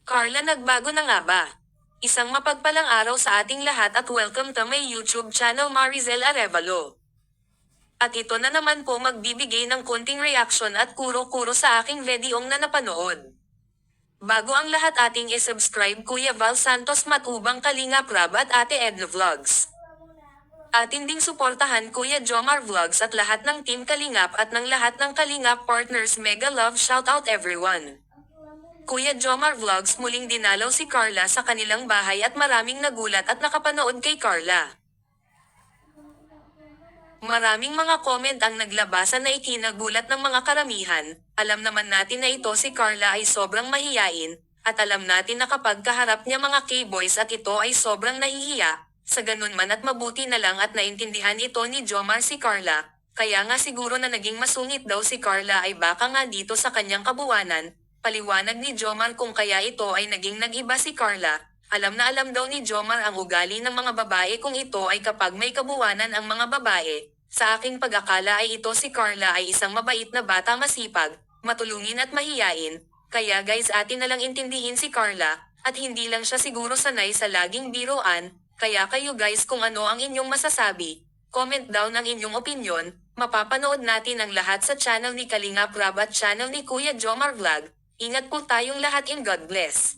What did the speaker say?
Carla, nagbago na nga ba? Isang mapagpalang araw sa ating lahat at welcome to my YouTube channel, Marizel Arevalo. At ito na naman po magbibigay ng konting reaction at kuro-kuro sa aking videong na napanood. Bago ang lahat, ating i-subscribe Kuya Val Santos Matubang, Kalingap Rab at Ate Edna Vlogs. Atin ding suportahan Kuya Jomar Vlogs at lahat ng Team Kalingap at ng lahat ng Kalingap partners. Mega love shoutout everyone. Kuya Jomar Vlogs, muling dinalaw si Carla sa kanilang bahay at maraming nagulat at nakapanood kay Carla. Maraming mga comment ang naglabasan na ikinagulat ng mga karamihan. Alam naman natin na ito si Carla ay sobrang mahiyain, at alam natin na kapag kaharap niya mga K-boys at ito ay sobrang nahihiya. Sa ganun man at mabuti na lang at naintindihan ito ni Jomar si Carla, kaya nga siguro na naging masungit daw si Carla ay baka nga dito sa kanyang kabuwanan. Paliwanag ni Jomar kung kaya ito ay naging nag-iba si Carla. Alam na alam daw ni Jomar ang ugali ng mga babae kung ito ay kapag may kabuwanan ang mga babae. Sa aking pag-akala ay ito si Carla ay isang mabait na bata, masipag, matulungin at mahiyain. Kaya guys, atin na lang intindihin si Carla, at hindi lang siya siguro sanay sa laging biruan. Kaya kayo guys, kung ano ang inyong masasabi, comment down ang inyong opinion. Mapapanood natin ang lahat sa channel ni Kalingap Rab at channel ni Kuya Jomar Vlog. Ingat po tayong lahat, and God bless.